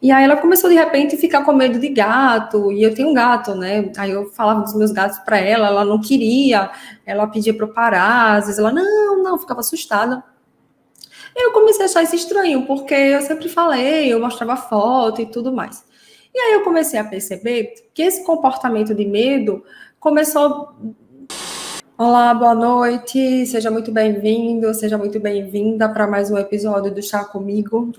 E aí ela começou, de repente, a ficar com medo de gato, e eu tenho um gato, né? Aí eu falava dos meus gatos para ela não queria, ela pedia para eu parar, às vezes ela, não, ficava assustada. Eu comecei a achar isso estranho, porque eu sempre falei, eu mostrava foto e tudo mais. E aí eu comecei a perceber que esse comportamento de medo começou. Olá, boa noite, seja muito bem-vindo, seja muito bem-vinda para mais um episódio do Chá Comigo.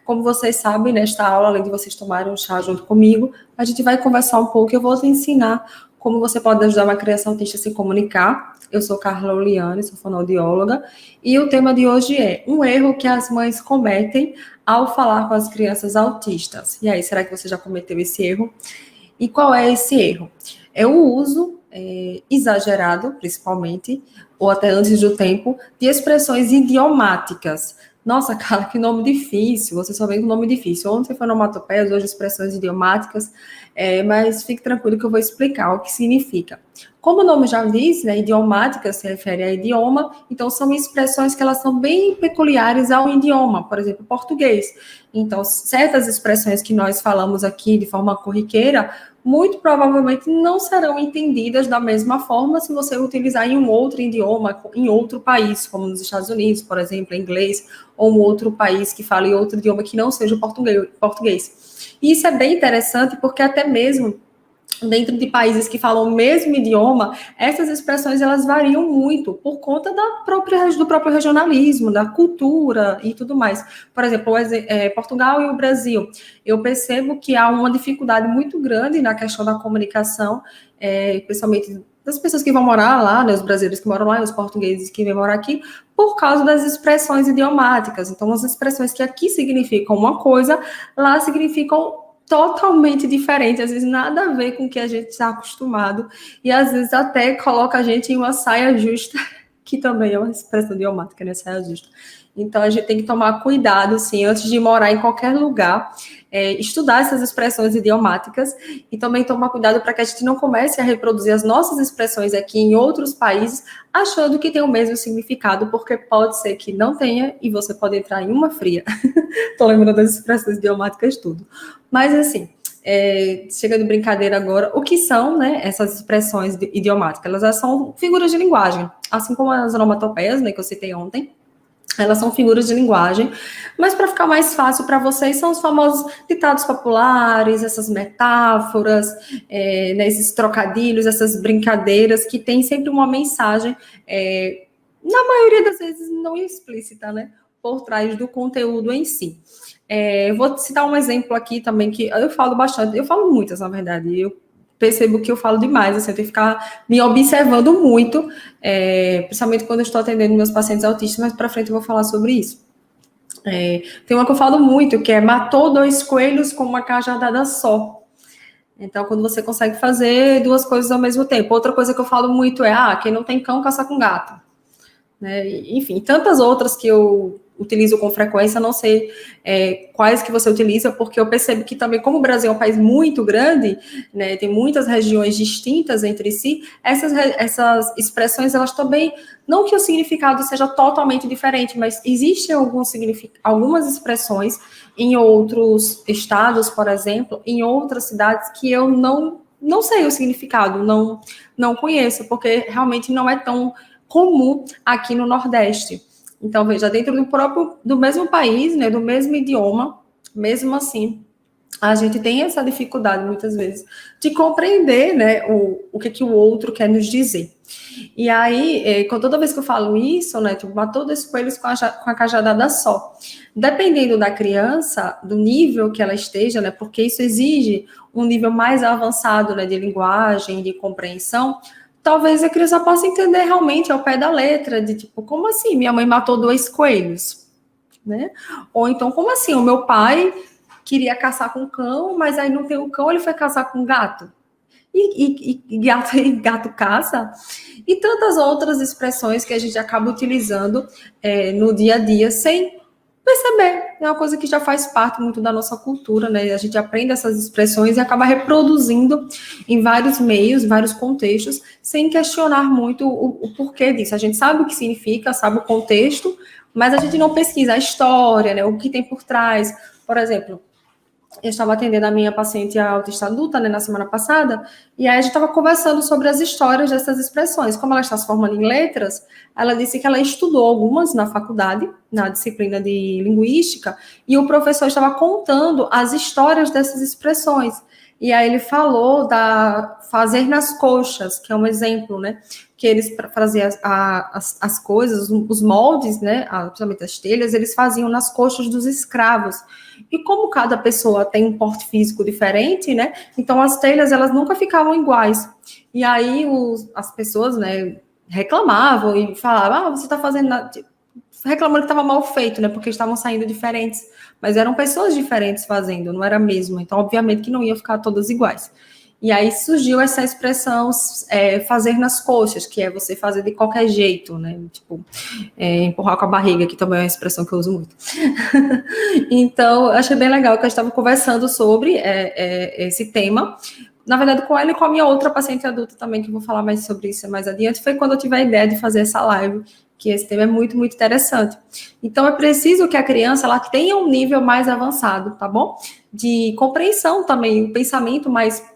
Como vocês sabem, nesta aula, além de vocês tomarem um chá junto comigo, a gente vai conversar um pouco e eu vou te ensinar como você pode ajudar uma criança autista a se comunicar. Eu sou Carla Oliane, sou fonoaudióloga, e o tema de hoje é um erro que as mães cometem ao falar com as crianças autistas. E aí, será que você já cometeu esse erro? E qual é esse erro? É o uso exagerado, principalmente, ou até antes do tempo, de expressões idiomáticas. Nossa, cara, que nome difícil, você só vem com nome difícil. Ontem foi onomatopeias, hoje expressões idiomáticas, mas fique tranquilo que eu vou explicar o que significa. Como o nome já diz, né, idiomática se refere a idioma, então são expressões que elas são bem peculiares ao idioma, por exemplo, português. Então, certas expressões que nós falamos aqui de forma corriqueira, muito provavelmente não serão entendidas da mesma forma se você utilizar em um outro idioma, em outro país, como nos Estados Unidos, por exemplo, inglês, ou um outro país que fale outro idioma que não seja o português. E isso é bem interessante porque até mesmo dentro de países que falam o mesmo idioma, essas expressões elas variam muito por conta do próprio regionalismo, da cultura e tudo mais. Por exemplo, Portugal e o Brasil, eu percebo que há uma dificuldade muito grande na questão da comunicação, principalmente das pessoas que vão morar lá, né, os brasileiros que moram lá e os portugueses que vêm morar aqui, por causa das expressões idiomáticas. Então, as expressões que aqui significam uma coisa, lá significam totalmente diferente, às vezes nada a ver com o que a gente está acostumado, e às vezes até coloca a gente em uma saia justa, que também é uma expressão idiomática, né, saia justa. Então a gente tem que tomar cuidado, sim, antes de morar em qualquer lugar, estudar essas expressões idiomáticas e também tomar cuidado para que a gente não comece a reproduzir as nossas expressões aqui em outros países, achando que tem o mesmo significado, porque pode ser que não tenha e você pode entrar em uma fria. Estou lembrando das expressões idiomáticas tudo. Mas, assim, chega de brincadeira agora, o que são, né, essas expressões idiomáticas? Elas são figuras de linguagem, assim como as onomatopeias, né, que eu citei ontem, elas são figuras de linguagem, mas para ficar mais fácil para vocês, são os famosos ditados populares, essas metáforas, né, esses trocadilhos, essas brincadeiras, que tem sempre uma mensagem, na maioria das vezes não explícita, né, por trás do conteúdo em si. Vou citar um exemplo aqui também, que eu falo bastante, eu falo muitas, na verdade, eu percebo que eu falo demais, assim, eu tenho que ficar me observando muito, principalmente quando eu estou atendendo meus pacientes autistas, mas para frente eu vou falar sobre isso. Tem uma que eu falo muito, que é matou 2 coelhos com uma cajadada só. Então, quando você consegue fazer 2 coisas ao mesmo tempo. Outra coisa que eu falo muito é, quem não tem cão, caça com gato. Né? Enfim, tantas outras que eu utilizo com frequência, não sei quais que você utiliza, porque eu percebo que também, como o Brasil é um país muito grande, né, tem muitas regiões distintas entre si, essas expressões, elas também, não que o significado seja totalmente diferente, mas existem algumas expressões em outros estados, por exemplo, em outras cidades, que eu não sei o significado, não conheço, porque realmente não é tão comum aqui no Nordeste. Então, veja, dentro do mesmo país, né, do mesmo idioma, mesmo assim, a gente tem essa dificuldade, muitas vezes, de compreender, né, o que o outro quer nos dizer. E aí, toda vez que eu falo isso, né, tipo, matou 2 coelhos com a cajadada só. Dependendo da criança, do nível que ela esteja, né, porque isso exige um nível mais avançado, né, de linguagem, de compreensão, talvez a criança possa entender realmente ao pé da letra, de tipo, como assim? Minha mãe matou 2 coelhos, né? Ou então, como assim? O meu pai queria caçar com cão, mas aí não tem o cão, ele foi caçar com gato. E gato caça. E tantas outras expressões que a gente acaba utilizando no dia a dia sem perceber. É uma coisa que já faz parte muito da nossa cultura, né? A gente aprende essas expressões e acaba reproduzindo em vários meios, vários contextos, sem questionar muito o porquê disso. A gente sabe o que significa, sabe o contexto, mas a gente não pesquisa a história, né? O que tem por trás. Por exemplo, eu estava atendendo a minha paciente autista adulta, né, na semana passada, e aí a gente estava conversando sobre as histórias dessas expressões. Como ela está se formando em letras, ela disse que ela estudou algumas na faculdade, na disciplina de linguística, e o professor estava contando as histórias dessas expressões. E aí ele falou da fazer nas coxas, que é um exemplo, né? Que eles faziam as coisas, os moldes, né? Principalmente as telhas, eles faziam nas coxas dos escravos. E como cada pessoa tem um porte físico diferente, né? Então as telhas elas nunca ficavam iguais. E aí as pessoas, né, reclamavam e falavam: você está fazendo reclamando que estava mal feito, né? Porque estavam saindo diferentes. Mas eram pessoas diferentes fazendo, não era a mesma. Então, obviamente, que não ia ficar todas iguais. E aí surgiu essa expressão fazer nas coxas, que é você fazer de qualquer jeito, né? Tipo, empurrar com a barriga, que também é uma expressão que eu uso muito. Então, eu achei bem legal que eu estava conversando sobre esse tema. Na verdade, com ela e com a minha outra paciente adulta também, que eu vou falar mais sobre isso mais adiante, foi quando eu tive a ideia de fazer essa live, que esse tema é muito, muito interessante. Então, é preciso que a criança ela tenha um nível mais avançado, tá bom? De compreensão também, um pensamento mais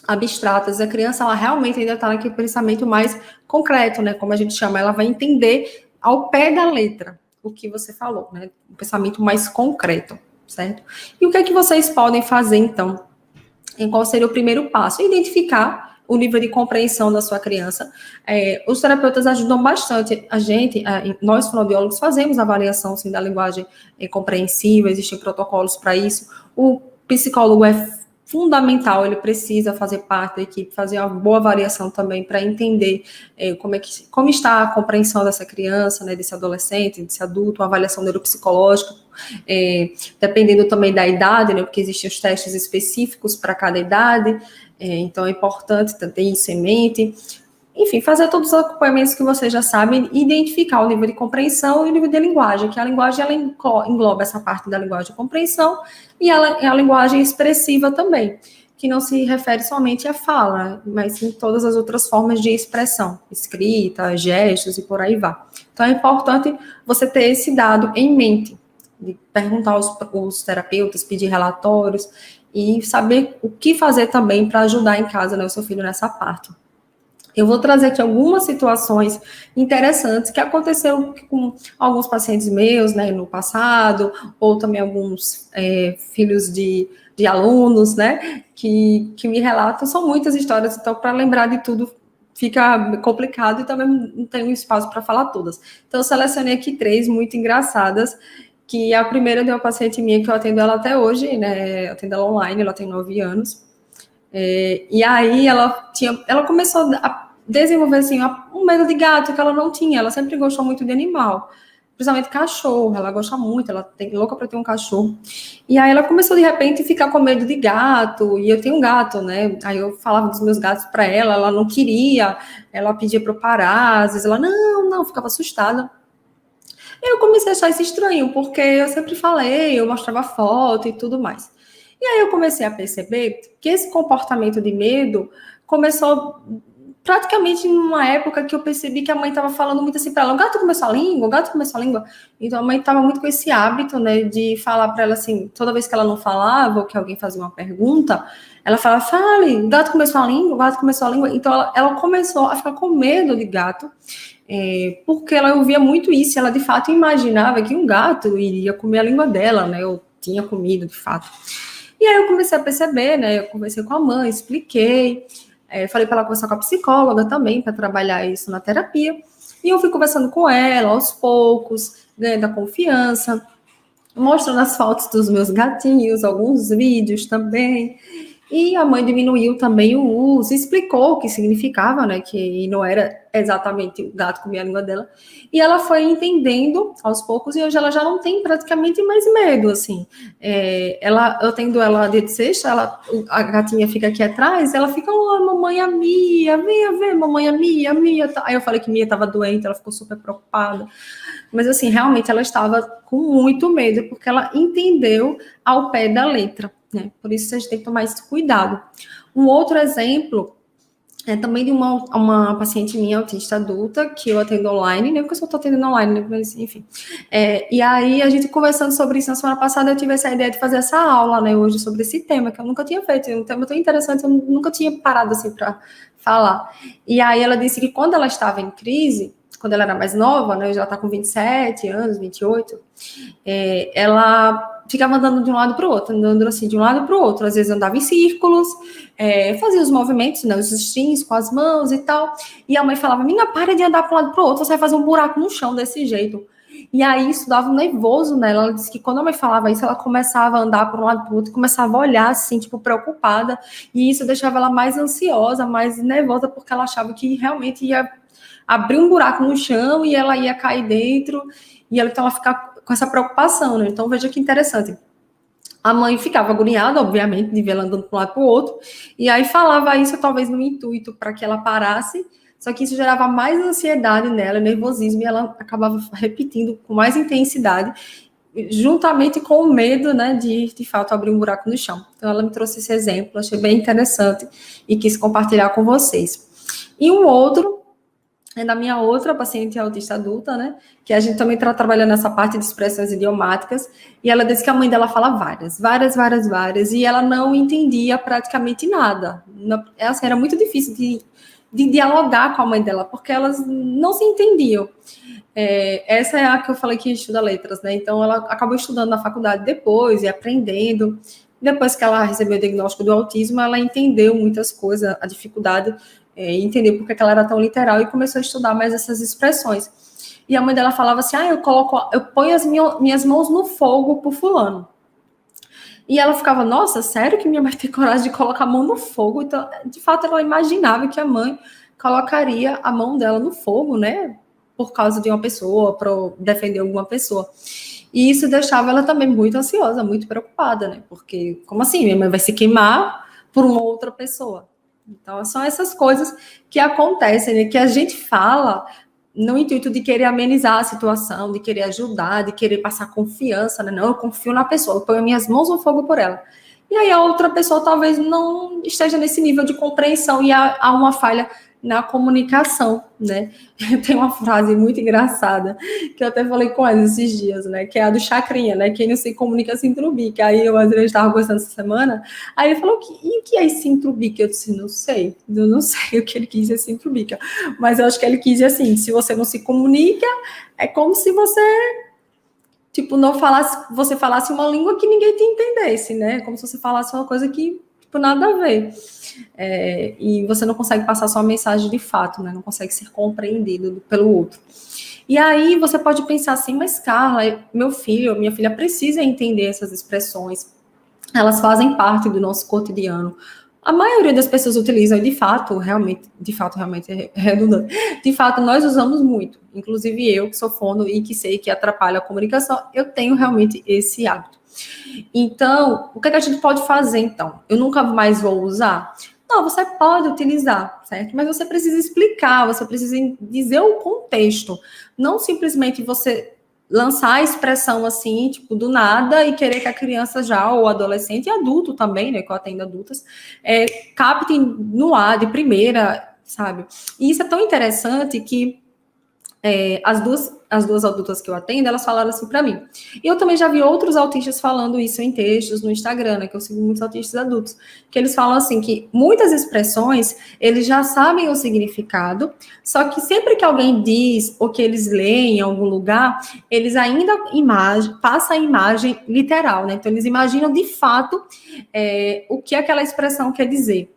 abstratas, a criança ela realmente ainda está naquele pensamento mais concreto, né? Como a gente chama, ela vai entender ao pé da letra o que você falou, né? Um pensamento mais concreto, certo? E o que é que vocês podem fazer, então? Em qual seria o primeiro passo? Identificar o nível de compreensão da sua criança. Os terapeutas ajudam bastante a gente, nós fonoaudiólogos fazemos avaliação sim, da linguagem compreensiva, existem protocolos para isso. O psicólogo é fundamental, ele precisa fazer parte da equipe, fazer uma boa avaliação também para entender como está a compreensão dessa criança, né, desse adolescente, desse adulto, uma avaliação neuropsicológica, dependendo também da idade, né, porque existem os testes específicos para cada idade, então é importante ter isso em mente. Enfim, fazer todos os acompanhamentos que vocês já sabem, identificar o nível de compreensão e o nível de linguagem, que a linguagem ela engloba essa parte da linguagem de compreensão e a linguagem expressiva também, que não se refere somente à fala, mas sim todas as outras formas de expressão, escrita, gestos e por aí vai. Então é importante você ter esse dado em mente, de perguntar aos terapeutas, pedir relatórios e saber o que fazer também para ajudar em casa, né, o seu filho nessa parte. Eu vou trazer aqui algumas situações interessantes que aconteceram com alguns pacientes meus, né, no passado, ou também alguns filhos de alunos, né, que me relatam. São muitas histórias, então, para lembrar de tudo fica complicado e também não tenho espaço para falar todas. Então, eu selecionei aqui 3 muito engraçadas, que a primeira de uma paciente minha, que eu atendo ela até hoje, né, eu atendo ela online, ela tem 9 anos, e aí ela começou a desenvolver assim, um medo de gato que ela não tinha. Ela sempre gostou muito de animal, principalmente cachorro. Ela gosta muito, ela tem louca para ter um cachorro. E aí ela começou de repente a ficar com medo de gato. E eu tenho um gato, né? Aí eu falava dos meus gatos para ela, ela não queria, ela pedia para eu parar. Às vezes ela não, ficava assustada. Eu comecei a achar isso estranho, porque eu sempre falei, eu mostrava foto e tudo mais. E aí eu comecei a perceber que esse comportamento de medo começou praticamente numa época que eu percebi que a mãe estava falando muito assim para ela: o gato começou a língua, o gato começou a língua. Então a mãe estava muito com esse hábito, né, de falar para ela assim, toda vez que ela não falava ou que alguém fazia uma pergunta, ela falava: fale, o gato começou a língua, o gato começou a língua. Então ela começou a ficar com medo de gato, porque ela ouvia muito isso, ela de fato imaginava que um gato iria comer a língua dela, né, ou tinha comido de fato. E aí eu comecei a perceber, né, eu conversei com a mãe, expliquei, falei para ela conversar com a psicóloga também, para trabalhar isso na terapia, e eu fui conversando com ela aos poucos, ganhando a confiança, mostrando as fotos dos meus gatinhos, alguns vídeos também. E a mãe diminuiu também o uso, explicou o que significava, né, que não era exatamente o gato comer a língua dela. E ela foi entendendo aos poucos, e hoje ela já não tem praticamente mais medo, assim. Eu tendo ela de sexta, a gatinha fica aqui atrás, ela fica: oh, mamãe, a Mia, venha ver, mamãe, a Mia. Aí eu falei que Mia estava doente, ela ficou super preocupada. Mas, assim, realmente ela estava com muito medo, porque ela entendeu ao pé da letra, né? Por isso, a gente tem que tomar esse cuidado. Um outro exemplo também de uma paciente minha, autista adulta, que eu atendo online, né? Porque eu só estou atendendo online, né? Mas, enfim. E aí, a gente conversando sobre isso na semana passada, eu tive essa ideia de fazer essa aula, né, hoje, sobre esse tema, que eu nunca tinha feito. É um tema tão interessante, eu nunca tinha parado, assim, para falar. E aí, ela disse que quando ela estava em crise, quando ela era mais nova, né? Hoje ela está com 27 anos, 28, ela ficava andando de um lado para o outro, andando assim de um lado para o outro. Às vezes andava em círculos, fazia os movimentos, né, os strings com as mãos e tal. E a mãe falava: menina, para de andar para um lado para o outro, você vai fazer um buraco no chão desse jeito. E aí isso dava um nervoso nela. Ela disse que quando a mãe falava isso, ela começava a andar para um lado para o outro, começava a olhar assim, tipo, preocupada. E isso deixava ela mais ansiosa, mais nervosa, porque ela achava que realmente ia abrir um buraco no chão e ela ia cair dentro. E ela, então ela ficava com essa preocupação, né? Então veja que interessante. A mãe ficava agoniada, obviamente, de ver ela andando para um lado para o outro, e aí falava isso talvez no intuito para que ela parasse, só que isso gerava mais ansiedade nela, nervosismo, e ela acabava repetindo com mais intensidade, juntamente com o medo, né, de fato abrir um buraco no chão. Então ela me trouxe esse exemplo, achei bem interessante e quis compartilhar com vocês. E um outro da minha outra paciente autista adulta, né? Que a gente também está trabalhando nessa parte de expressões idiomáticas, e ela disse que a mãe dela fala várias, e ela não entendia praticamente nada. Assim, era muito difícil de dialogar com a mãe dela, porque elas não se entendiam. Essa é a que eu falei que estuda letras, né? Então ela acabou estudando na faculdade depois e aprendendo. Depois que ela recebeu o diagnóstico do autismo, ela entendeu muitas coisas, a dificuldade, entender por que ela era tão literal, e começou a estudar mais essas expressões. E a mãe dela falava assim: eu ponho as minhas mãos no fogo por fulano. E ela ficava: nossa, sério que minha mãe tem coragem de colocar a mão no fogo? Então, de fato, ela imaginava que a mãe colocaria a mão dela no fogo, né? Por causa de uma pessoa, para defender alguma pessoa. E isso deixava ela também muito ansiosa, muito preocupada, né? Porque, como assim? Minha mãe vai se queimar por uma outra pessoa? Então, são essas coisas que acontecem, né? Que a gente fala no intuito de querer amenizar a situação, de querer ajudar, de querer passar confiança, né? Não, eu confio na pessoa, eu ponho minhas mãos no fogo por ela. E aí a outra pessoa talvez não esteja nesse nível de compreensão, e há uma falha na comunicação, né? Tem uma frase muito engraçada que eu até falei com ela esses dias, né? Que é a do Chacrinha, né? Quem não se comunica se intrubica. Aí eu, às vezes, estava gostando essa semana. Aí ele falou: e o que é esse intrubica? Eu disse: não sei. Eu não sei o que ele quis dizer esse intrubica. Mas eu acho que ele quis dizer assim: se você não se comunica, é como se você, tipo, não falasse, você falasse uma língua que ninguém te entendesse, né? Como se você falasse uma coisa que, tipo, nada a ver. E você não consegue passar sua mensagem de fato, né? Não consegue ser compreendido pelo outro. E aí você pode pensar assim: mas Carla, meu filho, minha filha precisa entender essas expressões, elas fazem parte do nosso cotidiano. A maioria das pessoas utilizam, e de fato, realmente é redundante. De fato, nós usamos muito. Inclusive eu, que sou fono e que sei que atrapalha a comunicação, eu tenho realmente esse hábito. Então, o que a gente pode fazer, então? Eu nunca mais vou usar? Não, você pode utilizar, certo? Mas você precisa explicar, você precisa dizer o contexto. Não simplesmente você lançar a expressão assim, tipo, do nada, e querer que a criança já, ou adolescente, e adulto também, né, que eu atendo adultas, captem no ar, de primeira, sabe? E isso é tão interessante que as duas adultas que eu atendo, elas falaram assim para mim. E eu também já vi outros autistas falando isso em textos no Instagram, né, que eu sigo muitos autistas adultos, que eles falam assim, que muitas expressões, eles já sabem o significado, só que sempre que alguém diz, ou que eles leem em algum lugar, eles ainda passam a imagem literal, né, então eles imaginam de fato o que aquela expressão quer dizer,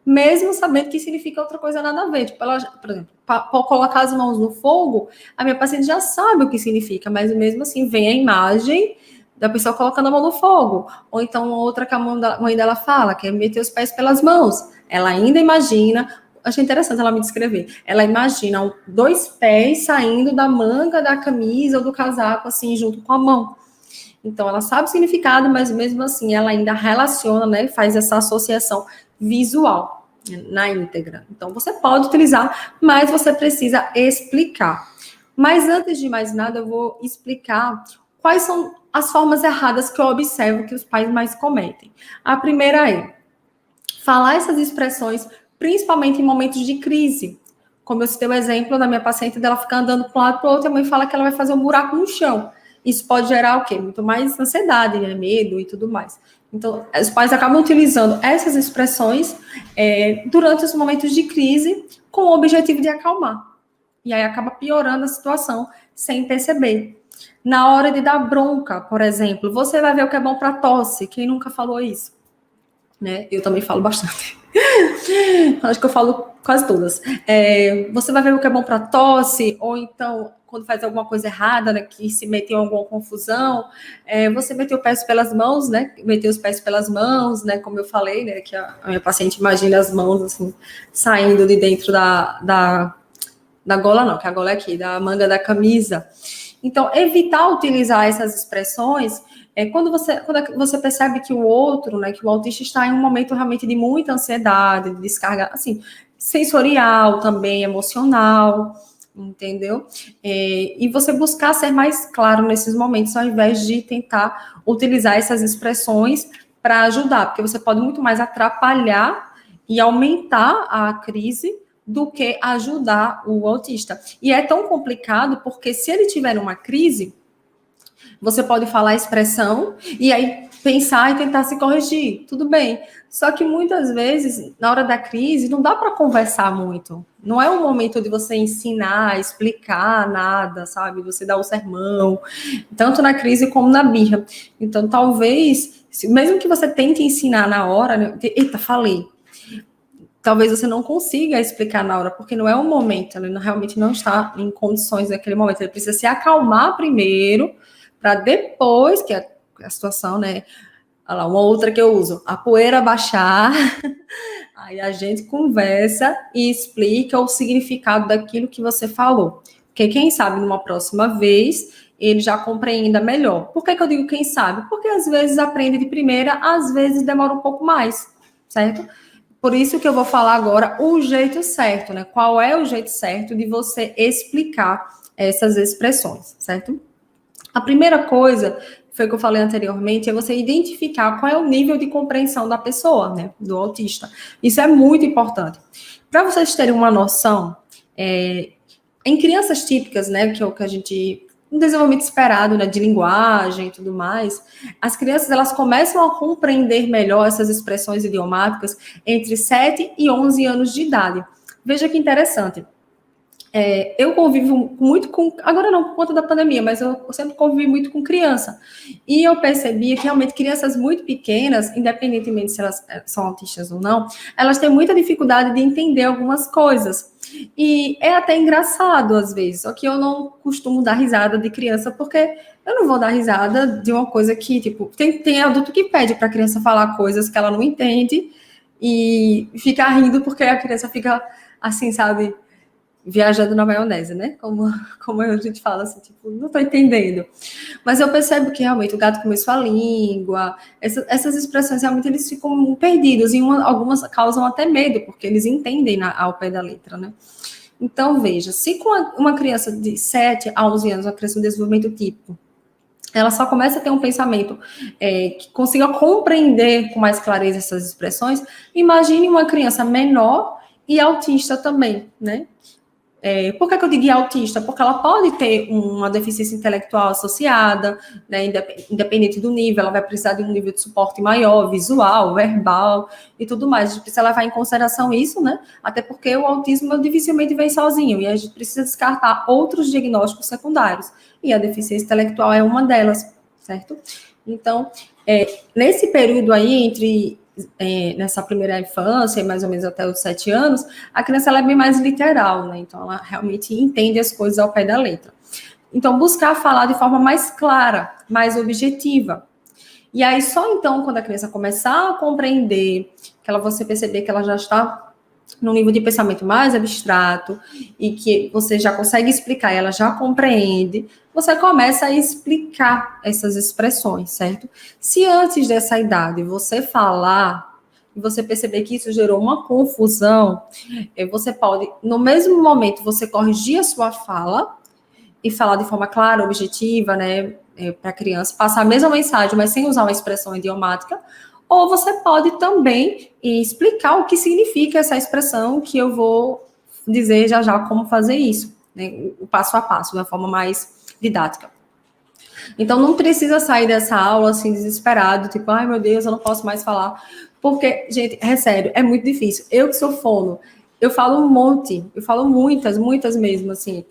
mesmo sabendo que significa outra coisa nada a ver. Tipo, ela, por exemplo, para colocar as mãos no fogo, a minha paciente já sabe o que significa, mas mesmo assim vem a imagem da pessoa colocando a mão no fogo. Ou então outra que a mãe dela fala, que é meter os pés pelas mãos. Ela ainda imagina, achei interessante ela me descrever, ela imagina 2 pés saindo da manga da camisa ou do casaco, assim, junto com a mão. Então, ela sabe o significado, mas mesmo assim, ela ainda relaciona, né, faz essa associação visual na íntegra. Então, você pode utilizar, mas você precisa explicar. Mas antes de mais nada, eu vou explicar quais são as formas erradas que eu observo que os pais mais cometem. A primeira é falar essas expressões principalmente em momentos de crise. Como eu citei o exemplo da minha paciente dela ficar andando para um lado para o outro, e a mãe fala que ela vai fazer um buraco no chão. Isso pode gerar o quê? Muito mais ansiedade, né? Medo e tudo mais. Então, os pais acabam utilizando essas expressões durante os momentos de crise com o objetivo de acalmar. E aí acaba piorando a situação sem perceber. Na hora de dar bronca, por exemplo, você vai ver o que é bom para tosse. Quem nunca falou isso? Né? Eu também falo bastante. Acho que eu falo quase todas. Você vai ver o que é bom para tosse, ou então, quando faz alguma coisa errada, né, que se meteu em alguma confusão, você meteu os pés pelas mãos, né? Meteu os pés pelas mãos, né? Como eu falei, né? Que a minha paciente imagina as mãos assim, saindo de dentro da gola, não, que a gola é aqui, da manga da camisa. Então, evitar utilizar essas expressões quando você percebe que o outro, né, que o autista está em um momento realmente de muita ansiedade, de descarga, assim, sensorial também, emocional, entendeu? E você buscar ser mais claro nesses momentos, ao invés de tentar utilizar essas expressões para ajudar, porque você pode muito mais atrapalhar e aumentar a crise do que ajudar o autista. E é tão complicado porque se ele tiver uma crise, você pode falar a expressão e aí pensar e tentar se corrigir, tudo bem. Só que muitas vezes, na hora da crise, não dá para conversar muito. Não é o momento de você ensinar, explicar nada, sabe? Você dá o sermão, tanto na crise como na birra. Então, talvez, mesmo que você tente ensinar na hora, né? Eita, falei. Talvez você não consiga explicar na hora, porque não é o momento, ele realmente não está em condições naquele momento. Ele precisa se acalmar primeiro, para depois que a situação, né? Olha lá, uma outra que eu uso, a poeira baixar, aí a gente conversa e explica o significado daquilo que você falou. Porque quem sabe numa próxima vez ele já compreenda melhor. Por que eu digo quem sabe? Porque às vezes aprende de primeira, às vezes demora um pouco mais, certo? Por isso que eu vou falar agora o jeito certo, né? Qual é o jeito certo de você explicar essas expressões, certo? A primeira coisa, foi o que eu falei anteriormente, é você identificar qual é o nível de compreensão da pessoa, né? Do autista. Isso é muito importante. Para vocês terem uma noção, em crianças típicas, né? Que é o que a gente um desenvolvimento esperado, né, de linguagem e tudo mais, as crianças elas começam a compreender melhor essas expressões idiomáticas entre 7 e 11 anos de idade. Veja que interessante. Eu convivo muito com, agora não por conta da pandemia, mas eu sempre convivi muito com criança. E eu percebia que realmente crianças muito pequenas, independentemente se elas são autistas ou não, elas têm muita dificuldade de entender algumas coisas. E é até engraçado às vezes, só que eu não costumo dar risada de criança, porque eu não vou dar risada de uma coisa que, tipo, tem adulto que pede para a criança falar coisas que ela não entende e fica rindo porque a criança fica assim, sabe, viajando na maionese, né? Como a gente fala assim, tipo, não tô entendendo. Mas eu percebo que realmente o gato comeu sua língua, essas expressões realmente eles ficam perdidos e algumas causam até medo, porque eles entendem ao pé da letra, né? Então, veja, se com uma criança de 7 a 11 anos, uma criança em desenvolvimento típico, ela só começa a ter um pensamento que consiga compreender com mais clareza essas expressões, imagine uma criança menor e autista também, né? Por que eu digo autista? Porque ela pode ter uma deficiência intelectual associada, né, independente do nível, ela vai precisar de um nível de suporte maior, visual, verbal e tudo mais. A gente precisa levar em consideração isso, né? Até porque o autismo dificilmente vem sozinho e a gente precisa descartar outros diagnósticos secundários. E a deficiência intelectual é uma delas, certo? Então, nesse período aí, nessa primeira infância, mais ou menos até os 7 anos, a criança ela é bem mais literal, né? Então, ela realmente entende as coisas ao pé da letra. Então, buscar falar de forma mais clara, mais objetiva. E aí, só então, quando a criança começar a compreender, que você perceber que ela já está num nível de pensamento mais abstrato e que você já consegue explicar, ela já compreende, você começa a explicar essas expressões, certo? Se antes dessa idade você falar e você perceber que isso gerou uma confusão, você pode, no mesmo momento, você corrigir a sua fala e falar de forma clara, objetiva, né, para a criança, passar a mesma mensagem, mas sem usar uma expressão idiomática, ou você pode também explicar o que significa essa expressão, que eu vou dizer já já como fazer isso, né? O passo a passo, de uma forma mais didática. Então, não precisa sair dessa aula assim, desesperado, tipo, ai meu Deus, eu não posso mais falar. Porque, gente, é sério, é muito difícil. Eu que sou fono, eu falo um monte, eu falo muitas mesmo, assim.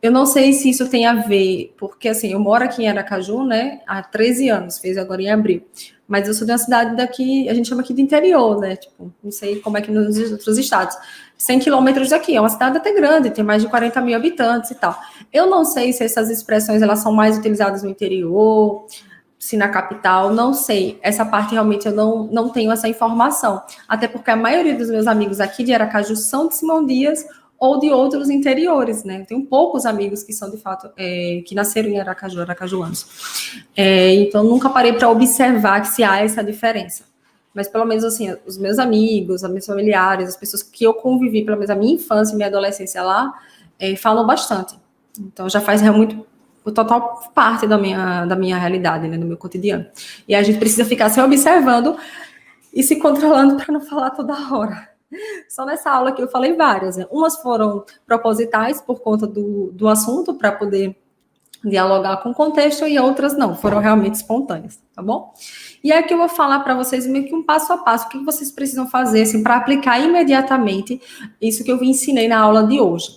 Eu não sei se isso tem a ver, porque, assim, eu moro aqui em Aracaju, né, há 13 anos, fez agora em abril. Mas eu sou de uma cidade daqui, a gente chama aqui de interior, né, tipo, não sei como é que nos outros estados. 100 quilômetros daqui, é uma cidade até grande, tem mais de 40 mil habitantes e tal. Eu não sei se essas expressões, elas são mais utilizadas no interior, se na capital, não sei. Essa parte realmente eu não tenho essa informação. Até porque a maioria dos meus amigos aqui de Aracaju são de Simão Dias ou de outros interiores, né? Eu tenho poucos amigos que são, de fato, que nasceram em Aracaju, aracajuanos. Então, nunca parei para observar que se há essa diferença. Mas, pelo menos, assim, os meus amigos, os meus familiares, as pessoas que eu convivi, pelo menos a minha infância e minha adolescência lá, falam bastante. Então, já faz muito o total parte da minha realidade, né, do meu cotidiano. E a gente precisa ficar se observando e se controlando para não falar toda hora. Só nessa aula que eu falei várias, né? Umas foram propositais por conta do assunto, para poder dialogar com o contexto, e outras não, foram realmente espontâneas, tá bom? E aqui eu vou falar para vocês meio que um passo a passo, o que vocês precisam fazer, assim, para aplicar imediatamente isso que eu ensinei na aula de hoje.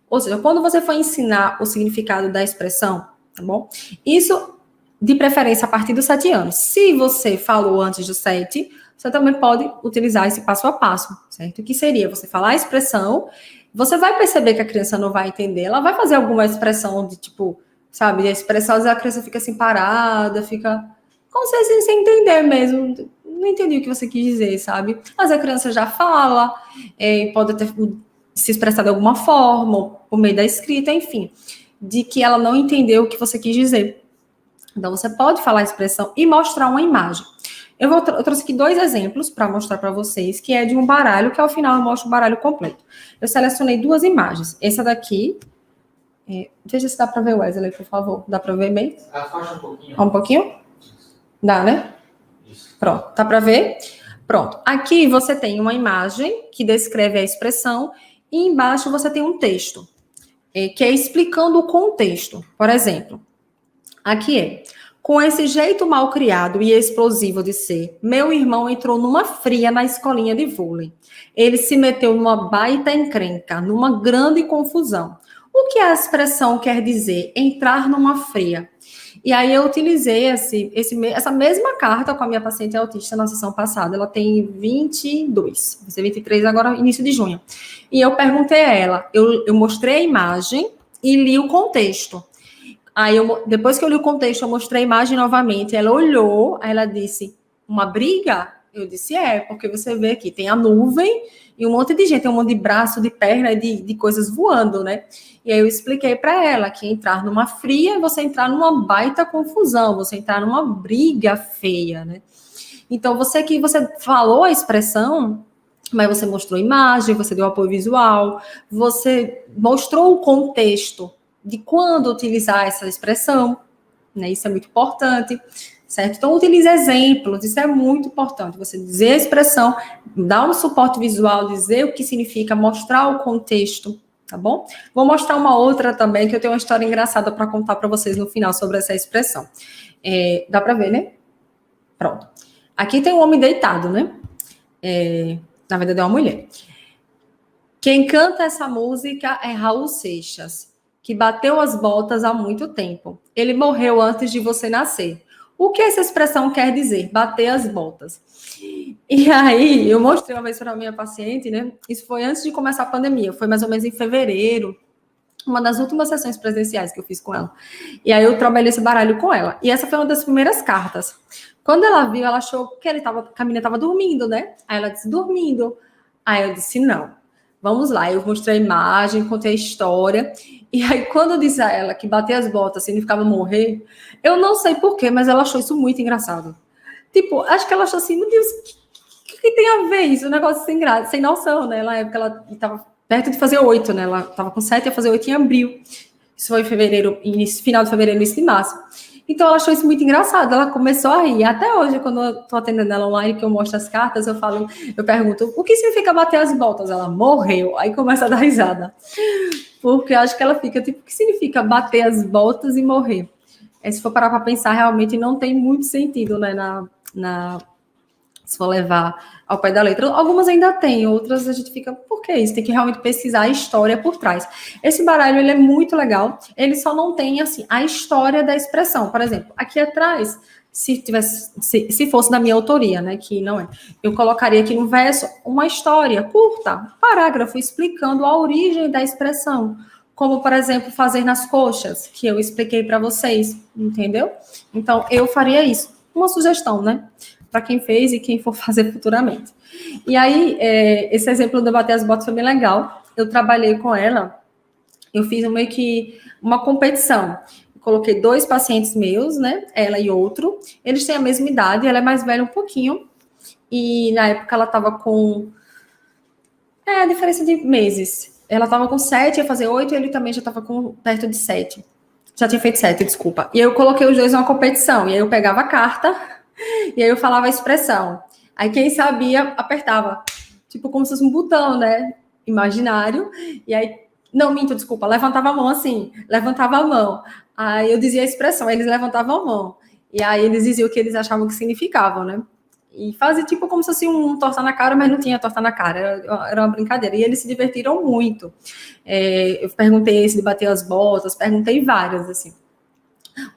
Ou seja, quando você for ensinar o significado da expressão, tá bom? Isso, de preferência, a partir dos 7 anos. Se você falou antes dos 7, você também pode utilizar esse passo a passo, certo? Que seria você falar a expressão, você vai perceber que a criança não vai entender, ela vai fazer alguma expressão de tipo, sabe, a expressão, às vezes a criança fica assim parada, fica como se sem entender mesmo, não entendi o que você quis dizer, sabe? Mas a criança já fala, pode ter se expressar de alguma forma, por meio da escrita, enfim, de que ela não entendeu o que você quis dizer. Então, você pode falar a expressão e mostrar uma imagem. Eu trouxe aqui 2 exemplos para mostrar para vocês, que é de um baralho, que ao final eu mostro o baralho completo. Eu selecionei 2 imagens. Essa daqui, veja se dá para ver, Wesley, por favor. Dá para ver bem? Afasta um pouquinho. Um pouquinho? Dá, né? Isso. Pronto, tá para ver? Pronto. Aqui você tem uma imagem que descreve a expressão e embaixo você tem um texto, que é explicando o contexto. Por exemplo, aqui com esse jeito mal criado e explosivo de ser, meu irmão entrou numa fria na escolinha de vôlei. Ele se meteu numa baita encrenca, numa grande confusão. O que a expressão quer dizer? Entrar numa fria. E aí eu utilizei essa mesma carta com a minha paciente autista na sessão passada. Ela tem 22, vai ser 23 agora, início de junho. E eu perguntei a ela, eu mostrei a imagem e li o contexto. Aí, depois que eu li o contexto, eu mostrei a imagem novamente. Ela olhou, aí ela disse, uma briga? Eu disse, porque você vê aqui, tem a nuvem e um monte de gente, tem um monte de braço, de perna, de coisas voando, né? E aí eu expliquei para ela que entrar numa fria é você entrar numa baita confusão, você entrar numa briga feia, né? Então, você falou a expressão, mas você mostrou imagem, você deu apoio visual, você mostrou o contexto de quando utilizar essa expressão, né? Isso é muito importante, certo? Então, utilize exemplos, isso é muito importante. Você dizer a expressão, dar um suporte visual, dizer o que significa, mostrar o contexto, tá bom? Vou mostrar uma outra também, que eu tenho uma história engraçada para contar para vocês no final sobre essa expressão. Dá para ver, né? Pronto. Aqui tem um homem deitado, né? Na verdade, é uma mulher. Quem canta essa música é Raul Seixas, que bateu as botas há muito tempo. Ele morreu antes de você nascer. O que essa expressão quer dizer? Bater as botas. E aí, eu mostrei uma vez para a minha paciente, né? Isso foi antes de começar a pandemia, foi mais ou menos em fevereiro, uma das últimas sessões presenciais que eu fiz com ela. E aí eu trabalhei esse baralho com ela. E essa foi uma das primeiras cartas. Quando ela viu, ela achou que a menina estava dormindo, né? Aí ela disse, dormindo. Aí eu disse, não. Vamos lá, eu mostrei a imagem, contei a história. E aí, quando eu disse a ela que bater as botas significava morrer, eu não sei porquê, mas ela achou isso muito engraçado. Tipo, acho que ela achou assim, meu Deus, o que tem a ver isso? Um negócio sem noção, né? Na época ela estava perto de fazer 8, né? Ela estava com 7, ia fazer 8 em abril. Isso foi em fevereiro, final de fevereiro, início de março. Então, ela achou isso muito engraçado. Ela começou a rir. Até hoje, quando eu tô atendendo ela online, que eu mostro as cartas, eu pergunto, o que significa bater as botas? Ela morreu. Aí começa a dar risada. Porque eu acho que ela fica, tipo, o que significa bater as botas e morrer? Se for parar para pensar, realmente não tem muito sentido, né, se for levar ao pé da letra. Algumas ainda tem, outras a gente fica, por que isso? Tem que realmente pesquisar a história por trás. Esse baralho, ele é muito legal, ele só não tem, assim, a história da expressão. Por exemplo, aqui atrás, se fosse da minha autoria, né, que não é, eu colocaria aqui no verso uma história curta, um parágrafo explicando a origem da expressão. Como, por exemplo, fazer nas coxas, que eu expliquei para vocês, entendeu? Então, eu faria isso. Uma sugestão, né? Para quem fez e quem for fazer futuramente. E aí, esse exemplo do bater as botas foi bem legal. Eu trabalhei com ela, eu fiz meio que uma competição. Coloquei 2 pacientes meus, né? Ela e outro. Eles têm a mesma idade, ela é mais velha um pouquinho. E na época ela estava com. A diferença de meses. Ela estava com 7, ia fazer 8, e ele também já estava com perto de 7. Já tinha feito 7, desculpa. E aí eu coloquei os dois numa competição. E aí eu pegava a carta. E aí eu falava a expressão. Aí quem sabia, apertava. Tipo, como se fosse um botão, né? Imaginário. E aí, não, minto, desculpa. Levantava a mão assim. Levantava a mão. Aí eu dizia a expressão. Aí eles levantavam a mão. E aí eles diziam o que eles achavam que significavam, né? E fazia tipo como se fosse um torta na cara, mas não tinha torta na cara. Era uma brincadeira. E eles se divertiram muito. Eu perguntei se de bater as botas. Perguntei várias, assim.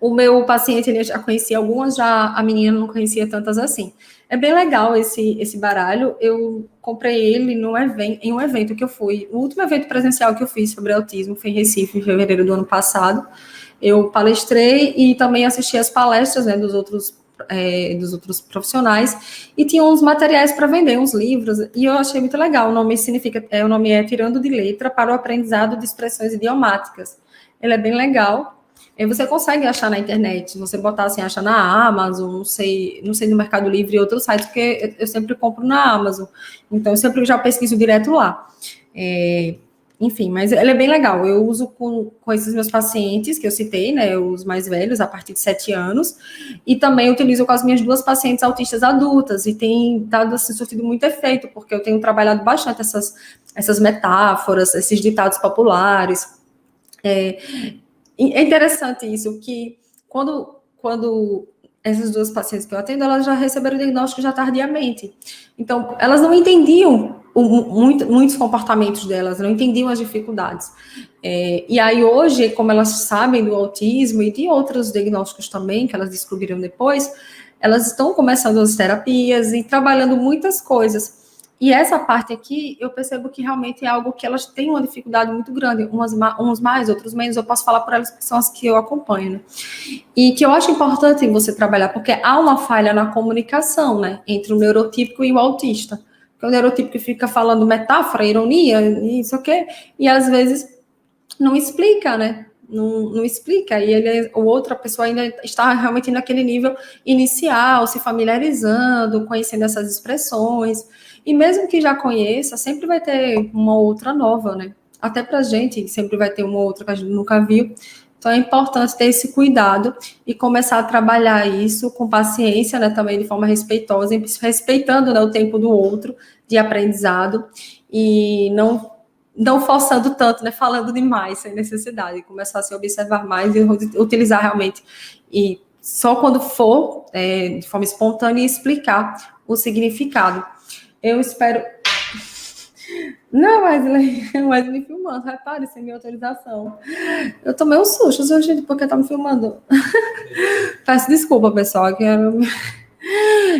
O meu paciente, ele já conhecia algumas, já a menina não conhecia tantas assim. É bem legal esse baralho. Eu comprei ele em um evento que eu fui. O último evento presencial que eu fiz sobre autismo foi em Recife, em fevereiro do ano passado. Eu palestrei e também assisti as palestras, né, dos outros profissionais, e tinha uns materiais para vender, uns livros, e eu achei muito legal. O nome é Tirando de Letra para o Aprendizado de Expressões Idiomáticas. Ele é bem legal. E você consegue achar na internet, se você botar assim, achar na Amazon, não sei no Mercado Livre e outros sites, porque eu sempre compro na Amazon. Então, eu sempre já pesquiso direto lá. Enfim, mas ele é bem legal. Eu uso com esses meus pacientes que eu citei, né? Os mais velhos, a partir de 7 anos. E também utilizo com as minhas 2 pacientes autistas adultas. E tem dado, assim, surtido muito efeito, porque eu tenho trabalhado bastante essas metáforas, esses ditados populares. É interessante isso, que quando essas 2 pacientes que eu atendo, elas já receberam o diagnóstico já tardiamente. Então, elas não entendiam muitos comportamentos delas, não entendiam as dificuldades. E aí, hoje, como elas sabem do autismo e de outros diagnósticos também, que elas descobriram depois, elas estão começando as terapias e trabalhando muitas coisas. E essa parte aqui, eu percebo que realmente é algo que elas têm uma dificuldade muito grande, uns mais, outros menos, eu posso falar por elas que são as que eu acompanho, né? E que eu acho importante você trabalhar, porque há uma falha na comunicação, né, entre o neurotípico e o autista. Porque o neurotípico fica falando metáfora, ironia, isso aqui, e às vezes não explica, né? Não explica, e outra pessoa ainda está realmente naquele nível inicial, se familiarizando, conhecendo essas expressões, e mesmo que já conheça, sempre vai ter uma outra nova, né? Até pra gente, sempre vai ter uma outra que a gente nunca viu. Então é importante ter esse cuidado e começar a trabalhar isso com paciência, né? Também de forma respeitosa, respeitando, né, o tempo do outro de aprendizado e não forçando tanto, né? Falando demais sem necessidade, começar a se observar mais e utilizar realmente e só quando for de forma espontânea explicar o significado. Eu espero. Não, mas me filmando, repare, sem minha autorização. Eu tomei um susto, gente, porque tá me filmando. Peço desculpa, pessoal.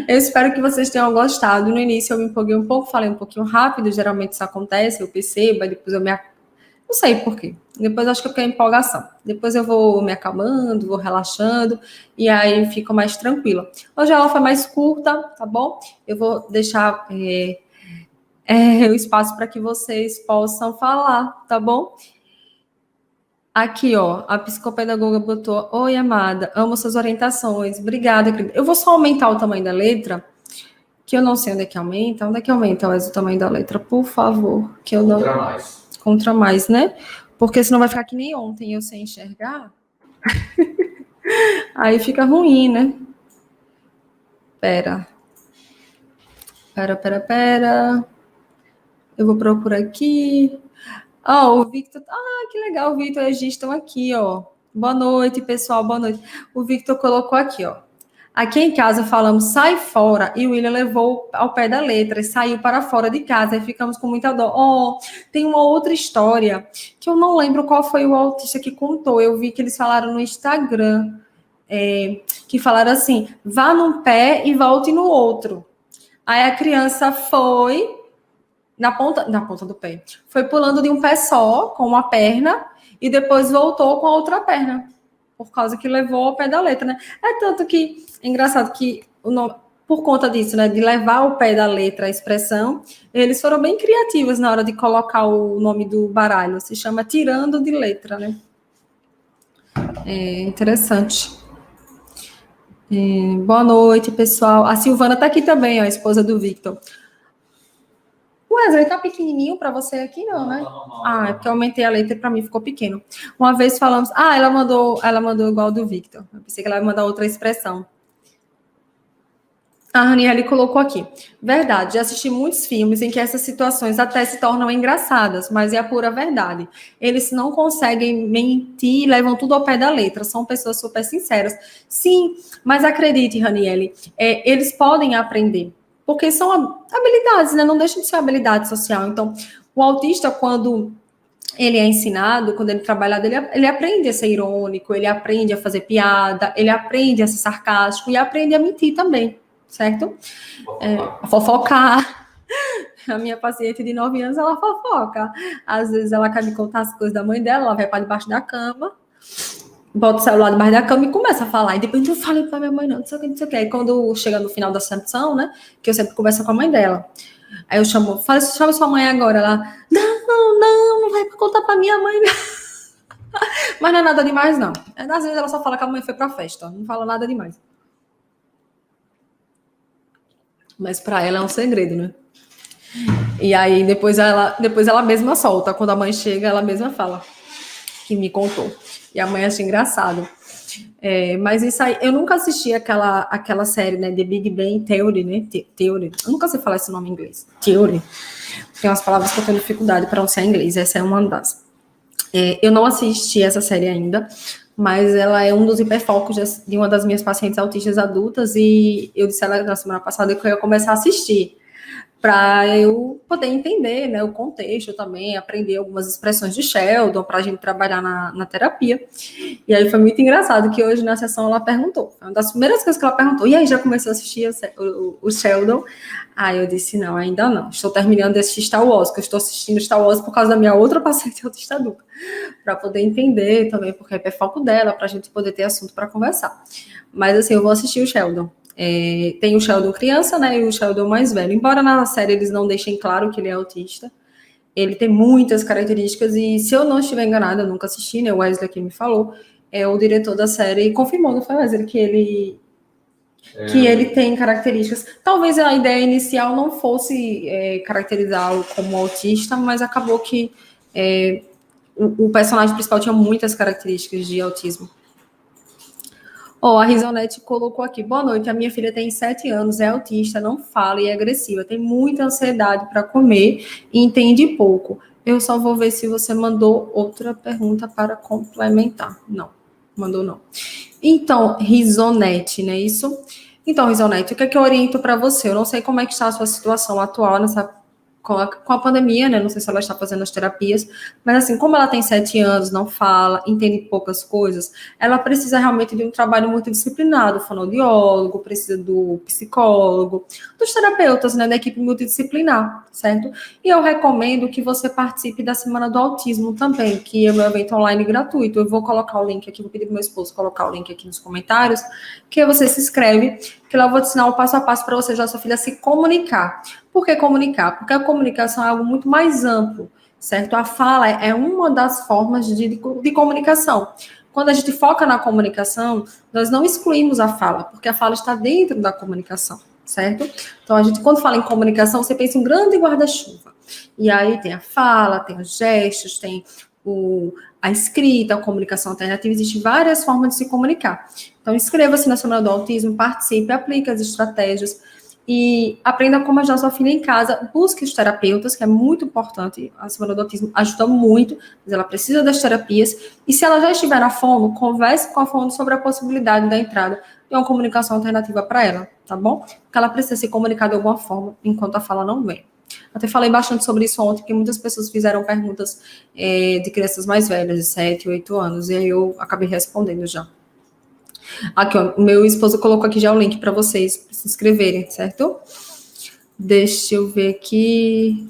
Eu espero que vocês tenham gostado. No início eu me empolguei um pouco, falei um pouquinho rápido, geralmente isso acontece, eu percebo, aí depois eu me. Não sei por quê. Depois acho que eu fiquei empolgação. Depois eu vou me acalmando, vou relaxando, e aí fico mais tranquila. Hoje ela foi mais curta, tá bom? Eu vou deixar o espaço para que vocês possam falar, tá bom? Aqui, ó, a psicopedagoga botou: Oi, amada, amo suas orientações. Obrigada, querida. Eu vou só aumentar o tamanho da letra, que eu não sei onde é que aumenta. Onde é que aumenta, Wes, o tamanho da letra? Por favor. Que eu Contra mais. Contra mais, né? Porque senão vai ficar que nem ontem, eu sem enxergar. Aí fica ruim, né? Pera. Eu vou procurar aqui. O Victor. Que legal, o Victor e a Gi estão aqui, ó. Boa noite, pessoal, boa noite. O Victor colocou aqui, ó. Aqui em casa falamos sai fora e o William levou ao pé da letra e saiu para fora de casa e ficamos com muita dó. Tem uma outra história que eu não lembro qual foi o autista que contou. Eu vi que eles falaram no Instagram, que falaram assim, vá num pé e volte no outro. Aí a criança foi na ponta do pé. Foi pulando de um pé só, com uma perna, e depois voltou com a outra perna. Por causa que levou ao pé da letra, né? É tanto que, é engraçado que, por conta disso, né? De levar ao pé da letra a expressão, eles foram bem criativos na hora de colocar o nome do baralho. Se chama Tirando de Letra, né? É interessante. Boa noite, pessoal. A Silvana tá aqui também, ó, a esposa do Victor. Wesley, tá pequenininho para você aqui, não, né? É porque eu aumentei a letra e para mim ficou pequeno. Uma vez falamos... ela mandou igual do Victor. Eu pensei que ela ia mandar outra expressão. A Raniele colocou aqui. Verdade, já assisti muitos filmes em que essas situações até se tornam engraçadas, mas é a pura verdade. Eles não conseguem mentir, levam tudo ao pé da letra. São pessoas super sinceras. Sim, mas acredite, Raniele, eles podem aprender. Porque são habilidades, né? Não deixa de ser habilidade social. Então, o autista, quando ele é ensinado, quando ele é trabalhado, ele aprende a ser irônico, ele aprende a fazer piada, ele aprende a ser sarcástico e aprende a mentir também, certo? Fofocar. A minha paciente de 9 anos, ela fofoca. Às vezes ela quer me contar as coisas da mãe dela, ela vai para debaixo da cama, bota o celular debaixo da cama e começa a falar. E depois não falei para minha mãe, não sei o que, não sei o que. Aí quando chega no final da sessão, né? Que eu sempre converso com a mãe dela. Aí eu chamo sua mãe agora. Ela, não vai contar para minha mãe, não. Mas não é nada demais, não. Às vezes ela só fala que a mãe foi pra festa. Não fala nada demais. Mas para ela é um segredo, né? E aí depois ela mesma solta. Quando a mãe chega, ela mesma fala que me contou. E a mãe acha engraçado. Mas isso aí, eu nunca assisti aquela série, né, The Big Bang Theory, né? Theory. Eu nunca sei falar esse nome em inglês. Theory. Tem umas palavras que eu tenho dificuldade para pronunciar em inglês. Essa é uma das. Eu não assisti essa série ainda, mas ela é um dos hiperfocos de uma das minhas pacientes autistas adultas e eu disse a ela na semana passada que eu ia começar a assistir para eu poder entender, né, o contexto também, aprender algumas expressões de Sheldon para a gente trabalhar na terapia. E aí foi muito engraçado que hoje na sessão ela perguntou, uma das primeiras coisas que ela perguntou, e aí já começou a assistir o Sheldon? Aí eu disse, não, ainda não, estou terminando de assistir Star Wars, que eu estou assistindo Star Wars por causa da minha outra paciente autista adulta, para poder entender também, porque é foco dela, para a gente poder ter assunto para conversar. Mas assim, eu vou assistir o Sheldon. Tem o Sheldon criança, né, e o Sheldon mais velho. Embora na série eles não deixem claro que ele é autista, ele tem muitas características e se eu não estiver enganada, eu nunca assisti, né, o Wesley aqui me falou, o diretor da série confirmou, não foi, Wesley, que ele tem características. Talvez a ideia inicial não fosse caracterizá-lo como autista, mas acabou que o personagem principal tinha muitas características de autismo. A Risonete colocou aqui. Boa noite, a minha filha tem 7 anos, é autista, não fala e é agressiva. Tem muita ansiedade para comer e entende pouco. Eu só vou ver se você mandou outra pergunta para complementar. Não, mandou não. Então, Risonete, não é isso? Então, Risonete, o que é que eu oriento para você? Eu não sei como é que está a sua situação atual com a pandemia, né? Não sei se ela está fazendo as terapias, mas assim, como ela tem 7 anos, não fala, entende poucas coisas, ela precisa realmente de um trabalho multidisciplinar, do fonoaudiólogo, precisa do psicólogo, dos terapeutas, né, da equipe multidisciplinar, certo? E eu recomendo que você participe da Semana do Autismo também, que é um evento online gratuito. Eu vou colocar o link aqui, vou pedir para meu esposo colocar o link aqui nos comentários, que você se inscreve, que lá eu vou te ensinar o passo a passo para você ajudar a sua filha a se comunicar. Por que comunicar? Porque a comunicação é algo muito mais amplo, certo? A fala é uma das formas de comunicação. Quando a gente foca na comunicação, nós não excluímos a fala, porque a fala está dentro da comunicação, certo? Então, a gente, quando fala em comunicação, você pensa em um grande guarda-chuva. E aí tem a fala, tem os gestos, tem a escrita, a comunicação alternativa, existem várias formas de se comunicar. Então, inscreva-se na Semana do Autismo, participe, aplique as estratégias e aprenda como ajudar sua filha em casa. Busque os terapeutas, que é muito importante. A Semana do Autismo ajuda muito, mas ela precisa das terapias. E se ela já estiver na fono, converse com a fono sobre a possibilidade da entrada de uma comunicação alternativa para ela, tá bom? Porque ela precisa se comunicar de alguma forma enquanto a fala não vem. Até falei bastante sobre isso ontem, porque muitas pessoas fizeram perguntas de crianças mais velhas, de 7, 8 anos, e aí eu acabei respondendo já. Aqui, ó, o meu esposo colocou aqui já o link para vocês se inscreverem, certo? Deixa eu ver aqui.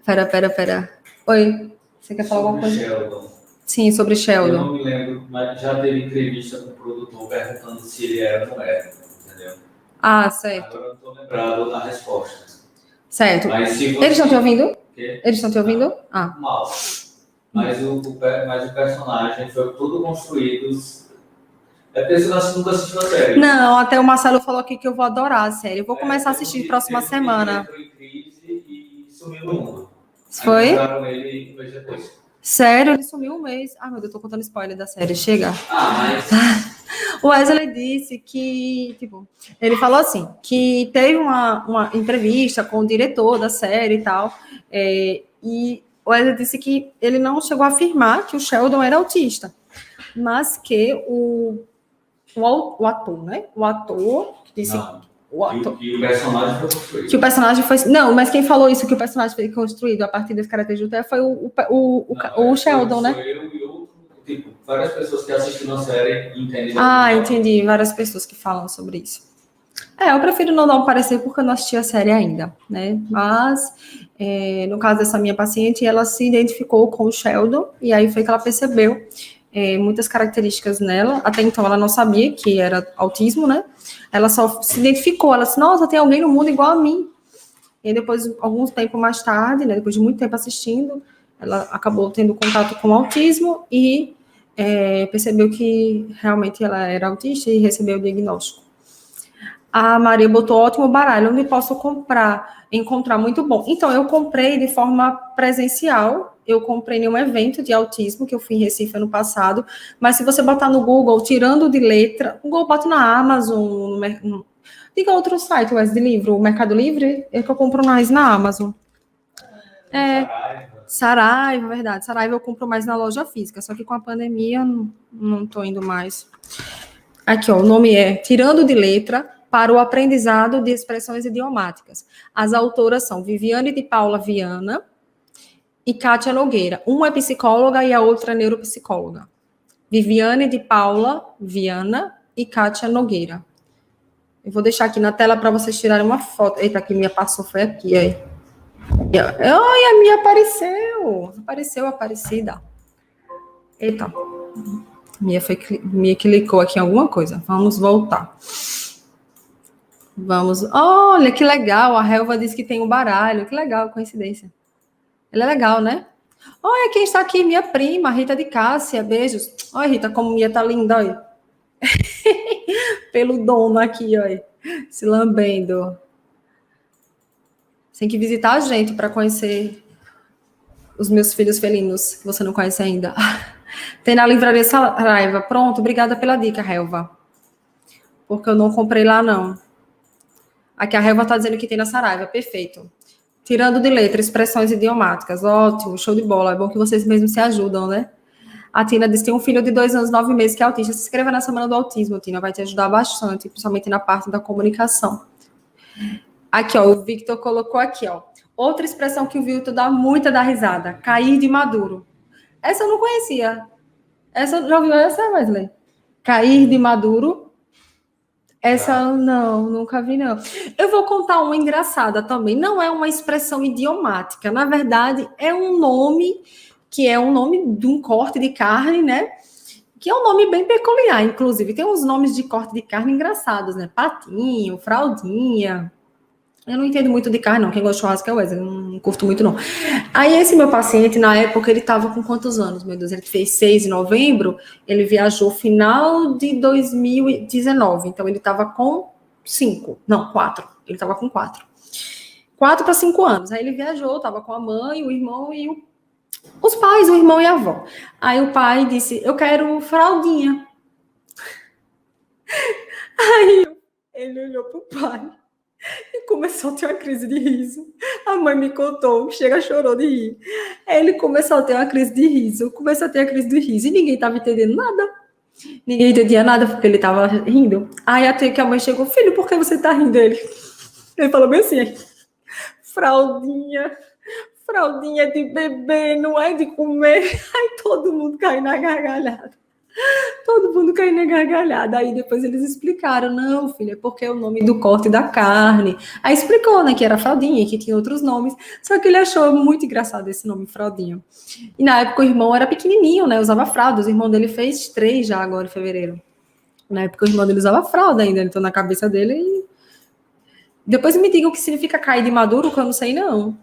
Pera. Oi, você quer falar alguma coisa? Sheldon. Sim, sobre Sheldon. Eu não me lembro, mas já teve entrevista com o produtor perguntando se ele era ou não era, entendeu? Ah, certo. Agora eu não estou lembrado da resposta. Certo. Mas se você... Eles estão te ouvindo? Quê? Eles estão te ouvindo? Não. Ah. Mal. Mas o personagem foi todo construído... É porque você nunca assistiu a série. Não, até o Marcelo falou aqui que eu vou adorar a série. Eu vou começar a assistir próxima semana. Ele entrou em crise e sumiu no mundo. Foi? Aí encontraram ele um mês depois. Sério? Ele sumiu um mês. Ah, meu Deus, eu tô contando spoiler da série. Chega. Mas... O Wesley disse que, tipo, ele falou assim, que teve uma entrevista com o diretor da série e tal, e o Wesley disse que ele não chegou a afirmar que o Sheldon era autista, mas que o ator, né? O ator disse... Não. O ator, E o personagem foi construído. que o personagem foi... Não, mas quem falou isso, que o personagem foi construído a partir das características do Theo, foi o Sheldon, né? Foi eu e outro, tipo, várias pessoas que assistiram a série entendem. Ah, entendi. Várias pessoas que falam sobre isso. Eu prefiro não dar um parecer porque eu não assisti a série ainda, né? Mas, no caso dessa minha paciente, ela se identificou com o Sheldon e aí foi que ela percebeu muitas características nela. Até então ela não sabia que era autismo, né? Ela só se identificou. Ela disse, nossa, tem alguém no mundo igual a mim. E aí, depois, algum tempo mais tarde, né? Depois de muito tempo assistindo, ela acabou tendo contato com o autismo e percebeu que realmente ela era autista e recebeu o diagnóstico. A Maria botou ótimo baralho, onde posso encontrar muito bom. Então, eu comprei de forma presencial, eu comprei em um evento de autismo, que eu fui em Recife ano passado, mas se você botar no Google, tirando de letra, o Google bota na Amazon, diga outro site, o de livro, o Mercado Livre, é que eu compro mais na Amazon. Saraiva, verdade. Saraiva eu compro mais na loja física, só que com a pandemia não tô indo mais. Aqui, ó, o nome é Tirando de Letra para o Aprendizado de Expressões Idiomáticas. As autoras são Viviane de Paula Viana e Kátia Nogueira. Uma é psicóloga e a outra é neuropsicóloga. Viviane de Paula Viana e Kátia Nogueira. Eu vou deixar aqui na tela para vocês tirarem uma foto. Eita, que minha passou foi aqui, aí. Ai, a minha apareceu. Apareceu, Aparecida. Eita. Minha clicou aqui em alguma coisa. Vamos voltar. Olha, que legal. A Helva disse que tem um baralho. Que legal, coincidência. Ela é legal, né? Olha quem está aqui, minha prima, Rita de Cássia. Beijos. Olha, Rita, como minha tá linda, olha. Pelo dono aqui, olha. Se lambendo. Tem que visitar a gente para conhecer os meus filhos felinos, que você não conhece ainda. Tem na livraria Saraiva. Pronto, obrigada pela dica, Helva. Porque eu não comprei lá, não. Aqui a Helva está dizendo que tem na Saraiva. Perfeito. Tirando de letra, expressões idiomáticas. Ótimo, show de bola. É bom que vocês mesmos se ajudam, né? A Tina disse que tem um filho de 2 anos, 9 meses que é autista. Se inscreva na Semana do Autismo, Tina. Vai te ajudar bastante, principalmente na parte da comunicação. Aqui, ó, o Victor colocou aqui, ó. Outra expressão que o Victor dá muita da risada. Cair de maduro. Essa eu não conhecia. Essa, já ouviu essa, Wesley? Cair de maduro. Essa não, nunca vi, não. Eu vou contar uma engraçada também. Não é uma expressão idiomática. Na verdade, é um nome que é um nome de um corte de carne, né? Que é um nome bem peculiar, inclusive. Tem uns nomes de corte de carne engraçados, né? Patinho, fraldinha. Eu não entendo muito de carne, não. Quem gosta de churrasco é o Wesley, eu não curto muito, não. Aí, esse meu paciente, na época, ele estava com quantos anos, meu Deus? Ele fez 6 em novembro, ele viajou final de 2019, então ele estava com 5, não, 4. Ele estava com 4. 4 para 5 anos. Aí ele viajou, estava com a mãe, o irmão e Os pais, o irmão e a avó. Aí o pai disse, eu quero fraldinha. Aí ele olhou pro pai e começou a ter uma crise de riso. A mãe me contou, chega, chorou de rir. Aí ele começou a ter uma crise de riso, começou a ter a crise de riso e ninguém estava entendendo nada. Ninguém entendia nada porque ele estava rindo. Aí até que a mãe chegou, filho, por que você está rindo? Ele falou bem assim, fraldinha, fraldinha de bebê, não é de comer. Aí todo mundo caiu na gargalhada. Todo mundo caiu na gargalhada. Aí depois eles explicaram, não, filha, é porque é o nome do corte da carne. Aí explicou, né, que era fraldinha, que tinha outros nomes. Só que ele achou muito engraçado esse nome, fraldinha. E na época o irmão era pequenininho, né, usava fralda. O irmão dele fez 3 já agora em fevereiro. Na época o irmão dele usava fralda ainda, então na cabeça dele... Depois me diga o que significa cair de maduro, que eu não sei não.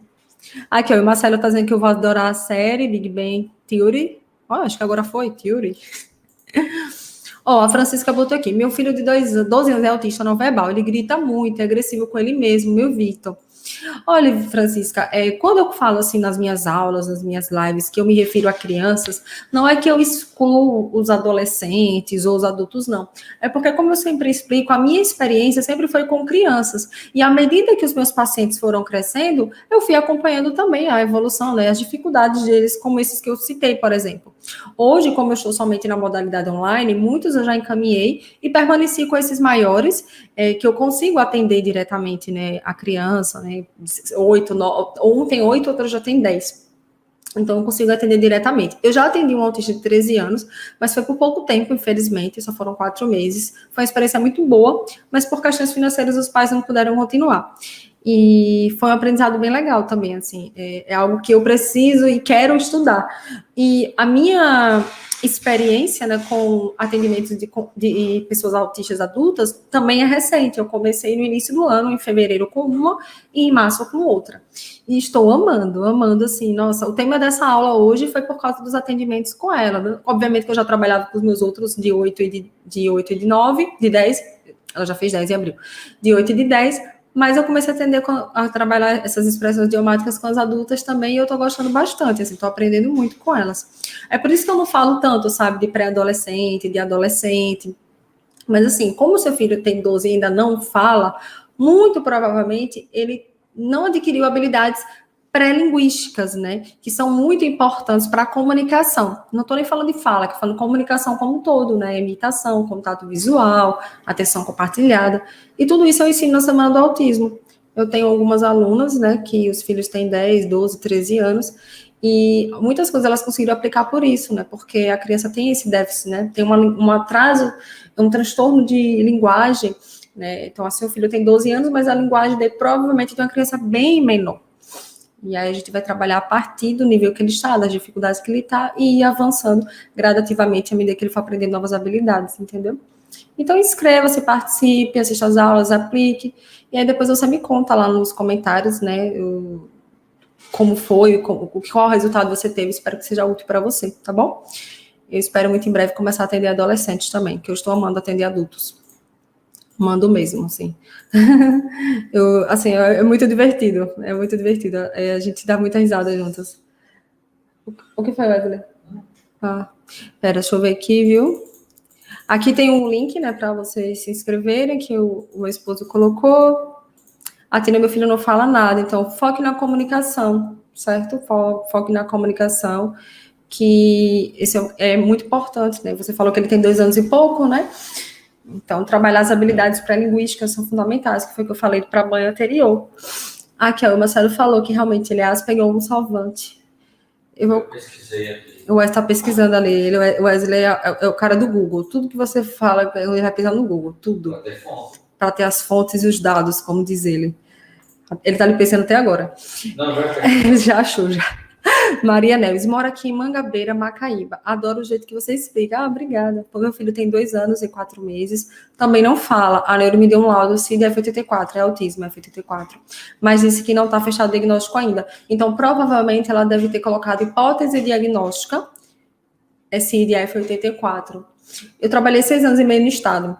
Aqui, ó, o Marcelo tá dizendo que eu vou adorar a série Big Bang Theory. Ó, acho que agora foi, Theory. Ó, a Francisca botou aqui. Meu filho de 12 anos é autista não verbal. Ele grita muito, é agressivo com ele mesmo, meu Vitor. Olha, Francisca, quando eu falo assim nas minhas aulas, nas minhas lives, que eu me refiro a crianças, não é que eu excluo os adolescentes ou os adultos, não. É porque, como eu sempre explico, a minha experiência sempre foi com crianças. E à medida que os meus pacientes foram crescendo, eu fui acompanhando também a evolução, né, as dificuldades deles, como esses que eu citei, por exemplo. Hoje, como eu estou somente na modalidade online, muitos eu já encaminhei e permaneci com esses maiores, que eu consigo atender diretamente, né, a criança, né, 8, 9, um tem 8, outro já tem 10. Então, eu consigo atender diretamente. Eu já atendi um autista de 13 anos, mas foi por pouco tempo, infelizmente, só foram 4 meses. Foi uma experiência muito boa, mas por questões financeiras os pais não puderam continuar. E foi um aprendizado bem legal também, assim, é algo que eu preciso e quero estudar. E a minha experiência, né, com atendimentos de pessoas autistas adultas também é recente. Eu comecei no início do ano, em fevereiro com uma e em março com outra. E estou amando, amando, assim, nossa, o tema dessa aula hoje foi por causa dos atendimentos com ela, né? Obviamente que eu já trabalhava com os meus outros de 8 e de 9, de 10, ela já fez 10 em abril, de 8 e de 10, mas eu comecei a trabalhar essas expressões idiomáticas com as adultas também e eu tô gostando bastante, assim, tô aprendendo muito com elas. É por isso que eu não falo tanto, sabe, de pré-adolescente, de adolescente, mas assim, como o seu filho tem 12 e ainda não fala, muito provavelmente ele não adquiriu habilidades pré-linguísticas, né, que são muito importantes para a comunicação. Não estou nem falando de fala, estou falando de comunicação como um todo, né, imitação, contato visual, atenção compartilhada, e tudo isso eu ensino na Semana do Autismo. Eu tenho algumas alunas, né, que os filhos têm 10, 12, 13 anos, e muitas coisas elas conseguiram aplicar por isso, né, porque a criança tem esse déficit, né, tem um atraso, um transtorno de linguagem, né, então assim, o filho tem 12 anos, mas a linguagem dele provavelmente é de uma criança bem menor. E aí a gente vai trabalhar a partir do nível que ele está, das dificuldades que ele está, e ir avançando gradativamente à medida que ele for aprendendo novas habilidades, entendeu? Então inscreva-se, participe, assista às aulas, aplique, e aí depois você me conta lá nos comentários, né, como foi, qual resultado você teve, espero que seja útil para você, tá bom? Eu espero muito em breve começar a atender adolescentes também, que eu estou amando atender adultos. Mando mesmo, assim. Assim, é muito divertido. É muito divertido. A gente dá muita risada juntas. O que foi, Wesley? Pera, deixa eu ver aqui, viu? Aqui tem um link, né, para vocês se inscreverem, que o meu esposo colocou. A Tina, meu filho, não fala nada, então foque na comunicação, certo? Foque na comunicação, que esse é muito importante, né? Você falou que ele tem 2 anos e pouco, né? Então, trabalhar as habilidades pré-linguísticas são fundamentais, que foi o que eu falei para a banha anterior. Aqui, ó, o Marcelo falou que realmente ele pegou um salvante. Eu pesquisei aqui. O Wesley está pesquisando ali. O Wesley é o cara do Google. Tudo que você fala, ele vai pesquisar no Google. Tudo. Para ter fonte. Para ter as fontes e os dados, como diz ele. Ele está ali pensando até agora. Não, vai já achou, já. Maria Neves, mora aqui em Mangabeira, Macaíba. Adoro o jeito que você explica. Obrigada. O meu filho tem 2 anos e 4 meses. Também não fala. A neuro me deu um laudo CID-F84, é autismo F84. Mas disse que não está fechado o diagnóstico ainda. Então, provavelmente, ela deve ter colocado hipótese diagnóstica, CID-F84. Eu trabalhei 6 anos e meio no estado.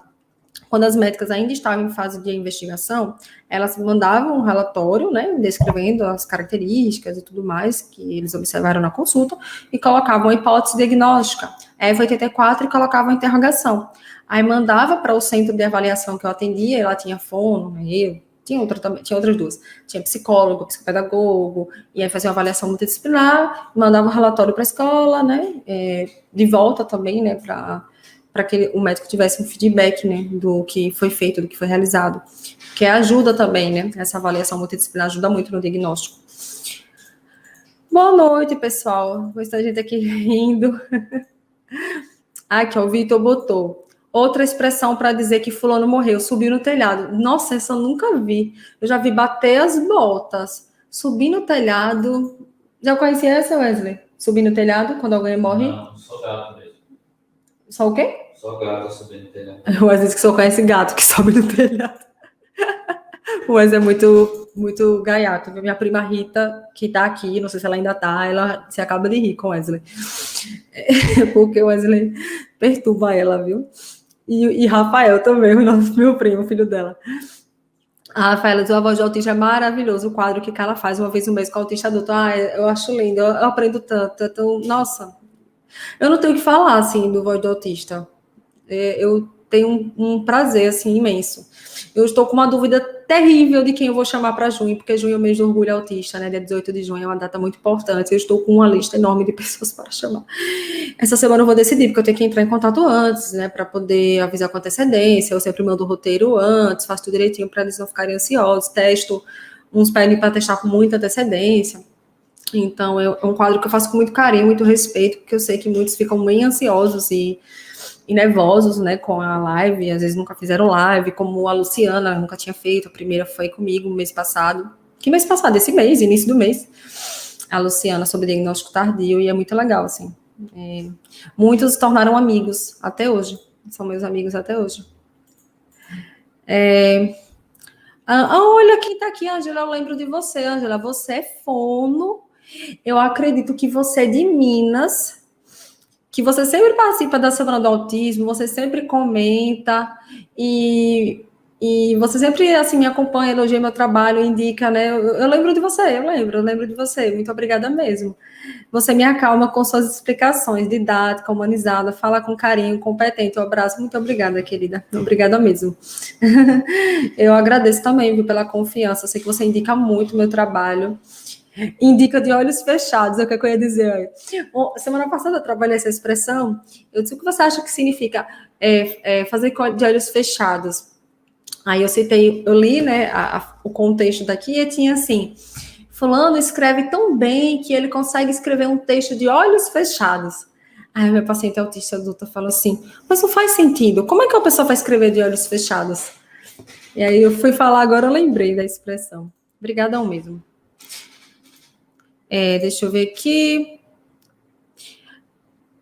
quando as médicas ainda estavam em fase de investigação, elas mandavam um relatório, né, descrevendo as características e tudo mais que eles observaram na consulta e colocavam a hipótese diagnóstica, F84, e colocavam a interrogação. Aí mandava para o centro de avaliação que eu atendia, ela tinha fono, né, tinha outras duas. Tinha psicólogo, psicopedagogo, e aí fazia uma avaliação multidisciplinar, mandava um relatório para a escola, né, de volta também, né, para que o médico tivesse um feedback, né, do que foi feito, do que foi realizado. Que ajuda também, né, essa avaliação multidisciplinar ajuda muito no diagnóstico. Boa noite, pessoal. Vou estar a gente aqui rindo. Aqui, ó, o Vitor botou. Outra expressão para dizer que fulano morreu, subiu no telhado. Nossa, essa eu nunca vi. Eu já vi bater as botas, subir no telhado. Já conhecia essa, Wesley? Subir no telhado quando alguém morre? Não, só gato mesmo. Só o quê? Só gato subir no telhado. Eu às vezes que só conhece gato que sobe no telhado. O Wesley é muito gaiato. Minha prima Rita, que tá aqui, não sei se ela ainda tá, ela se acaba de rir com o Wesley. Porque o Wesley perturba ela, viu? E Rafael também, meu primo, filho dela. A Rafaela diz, o Avó de Autista é maravilhoso, o quadro que ela faz uma vez no mês com o autista adulto. Eu acho lindo, eu aprendo tanto. Então, nossa, eu não tenho o que falar, assim, do Voz do Autista. Eu tenho um prazer, assim, imenso. Eu estou com uma dúvida terrível de quem eu vou chamar para junho, porque junho é o mês do orgulho autista, né? Dia 18 de junho é uma data muito importante. Eu estou com uma lista enorme de pessoas para chamar. Essa semana eu vou decidir, porque eu tenho que entrar em contato antes, né? Para poder avisar com antecedência. Eu sempre mando o roteiro antes, faço tudo direitinho para eles não ficarem ansiosos. Testo, uns pedem para testar com muita antecedência. Então, é um quadro que eu faço com muito carinho, muito respeito, porque eu sei que muitos ficam bem ansiosos e nervosos, né, com a live, às vezes nunca fizeram live, como a Luciana nunca tinha feito, a primeira foi comigo no mês passado. Que mês passado? Esse mês, início do mês. A Luciana sobre diagnóstico tardio, e é muito legal, assim. Muitos se tornaram amigos até hoje, são meus amigos até hoje. Olha quem tá aqui, Ângela, eu lembro de você, Ângela, você é fono, eu acredito que você é de Minas, que você sempre participa da Semana do Autismo, você sempre comenta e você sempre, assim, me acompanha, elogia meu trabalho, indica, né? Eu lembro de você, eu lembro de você. Muito obrigada mesmo. Você me acalma com suas explicações, didática, humanizada, fala com carinho, competente. Um abraço, muito obrigada, querida. Obrigada mesmo. Eu agradeço também, viu, pela confiança. Eu sei que você indica muito o meu trabalho. Indica de olhos fechados, é o que eu ia dizer. Semana passada eu trabalhei essa expressão. Eu disse o que você acha que significa fazer de olhos fechados. Aí eu li, né, o contexto daqui e tinha assim: fulano escreve tão bem que ele consegue escrever um texto de olhos fechados. Aí meu paciente autista adulta falou assim: mas não faz sentido. Como é que a pessoa vai escrever de olhos fechados? E aí eu fui falar agora, eu lembrei da expressão. Obrigada ao mesmo. Deixa eu ver aqui.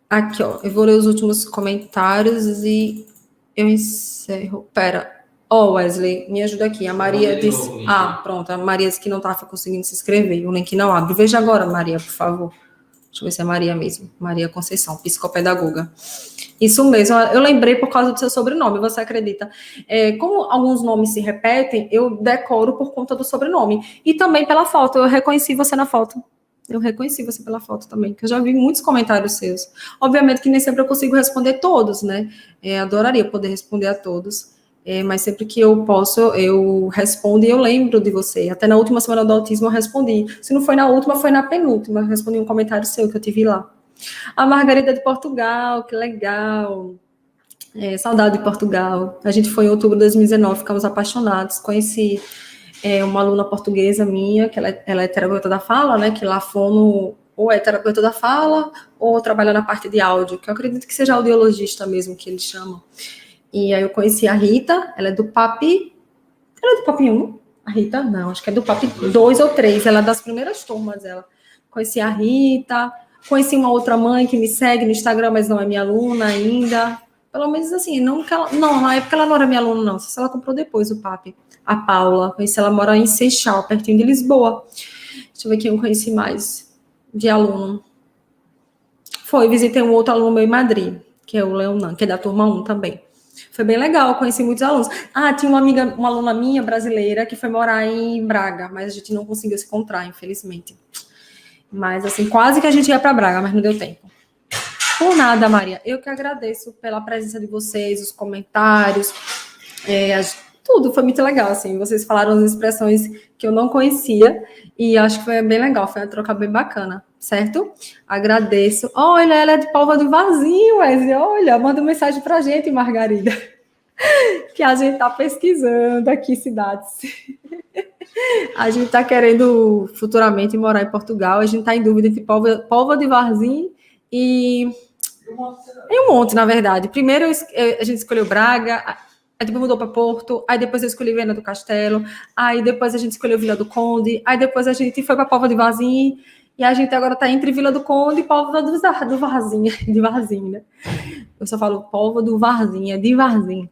Aqui, ó. Eu vou ler os últimos comentários e eu encerro. Pera. Wesley, me ajuda aqui. A Maria disse... pronto. A Maria disse que não estava conseguindo se inscrever. O link não abre. Veja agora, Maria, por favor. Deixa eu ver se é Maria mesmo. Maria Conceição, psicopedagoga. Isso mesmo. Eu lembrei por causa do seu sobrenome, você acredita? Como alguns nomes se repetem, eu decoro por conta do sobrenome. E também pela foto. Eu reconheci você na foto. Eu reconheci você pela foto também, que eu já vi muitos comentários seus. Obviamente que nem sempre eu consigo responder todos, né? Adoraria poder responder a todos. Mas sempre que eu posso, eu respondo e eu lembro de você. Até na última semana do autismo eu respondi. Se não foi na última, foi na penúltima. Eu respondi um comentário seu que eu tive lá. A Margarida de Portugal, que legal. Saudade de Portugal. A gente foi em outubro de 2019, ficamos apaixonados. Conheci uma aluna portuguesa minha, que ela é terapeuta da fala, né? Que lá fono ou é terapeuta da fala ou trabalha na parte de áudio, que eu acredito que seja audiologista mesmo, que eles chamam. E aí eu conheci a Rita, ela é do PAP... Ela é do PAP 1? A Rita? Não, acho que é do PAP 2 ou 3. Ela é das primeiras turmas, ela. Conheci a Rita, conheci uma outra mãe que me segue no Instagram, mas não é minha aluna ainda. Pelo menos assim, não, na época ela não era minha aluna, não. Só se ela comprou depois o PAP. A Paula, conheci, ela mora em Seixal, pertinho de Lisboa. Deixa eu ver quem eu conheci mais de aluno. Visitei um outro aluno meu em Madrid, que é o Leonan, que é da turma 1 também. Foi bem legal, conheci muitos alunos. Tinha uma aluna minha brasileira que foi morar em Braga, mas a gente não conseguiu se encontrar, infelizmente. Mas, assim, quase que a gente ia para Braga, mas não deu tempo. Por nada, Maria. Eu que agradeço pela presença de vocês, os comentários, tudo foi muito legal, assim. Vocês falaram as expressões que eu não conhecia e acho que foi bem legal, foi uma troca bem bacana, certo? Agradeço. Olha, ela é de Póvoa do Varzim, Wesley. Olha, manda uma mensagem pra gente, Margarida, que a gente tá pesquisando aqui cidades. A gente tá querendo futuramente morar em Portugal, a gente tá em dúvida entre Póvoa de Varzim e um monte, na verdade. Primeiro a gente escolheu Braga, aí depois mudou para Porto, aí depois eu escolhi Viana do Castelo, aí depois a gente escolheu Vila do Conde, aí depois a gente foi para Póvoa de Varzim, e a gente agora está entre Vila do Conde e Póvoa do Varzim, de Varzim, né? Eu só falo Póvoa do Varzim, é de Varzim.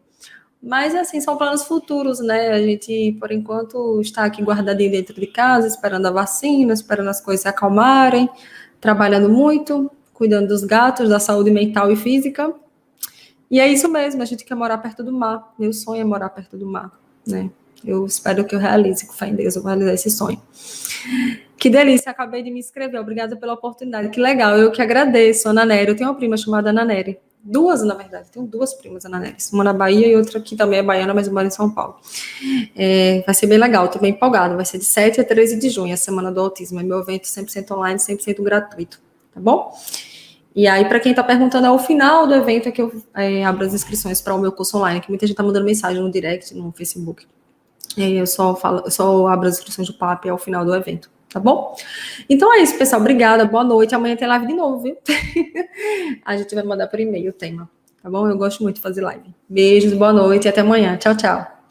Mas, assim, são planos futuros, né? A gente, por enquanto, está aqui guardadinho dentro de casa, esperando a vacina, esperando as coisas se acalmarem, trabalhando muito, cuidando dos gatos, da saúde mental e física. E é isso mesmo, a gente quer morar perto do mar. Meu sonho é morar perto do mar, né? Eu espero que eu realize, com fé em Deus, eu vou realizar esse sonho. Que delícia, acabei de me inscrever, obrigada pela oportunidade, que legal, eu que agradeço, Ana Nery. Eu tenho uma prima chamada Ana Nery, duas, na verdade, tenho duas primas Ana Nery, uma na Bahia e outra que também é baiana, mas mora em São Paulo. Vai ser bem legal, estou bem empolgada, vai ser de 7 a 13 de junho, a Semana do Autismo, é meu evento 100% online, 100% gratuito, tá bom? E aí, para quem está perguntando, ao final do evento é que eu abro as inscrições para o meu curso online, que muita gente está mandando mensagem no direct, no Facebook. E eu só abro as inscrições do PAP ao final do evento, tá bom? Então é isso, pessoal. Obrigada, boa noite. Amanhã tem live de novo, viu? A gente vai mandar por e-mail o tema, tá bom? Eu gosto muito de fazer live. Beijos, boa noite e até amanhã. Tchau, tchau.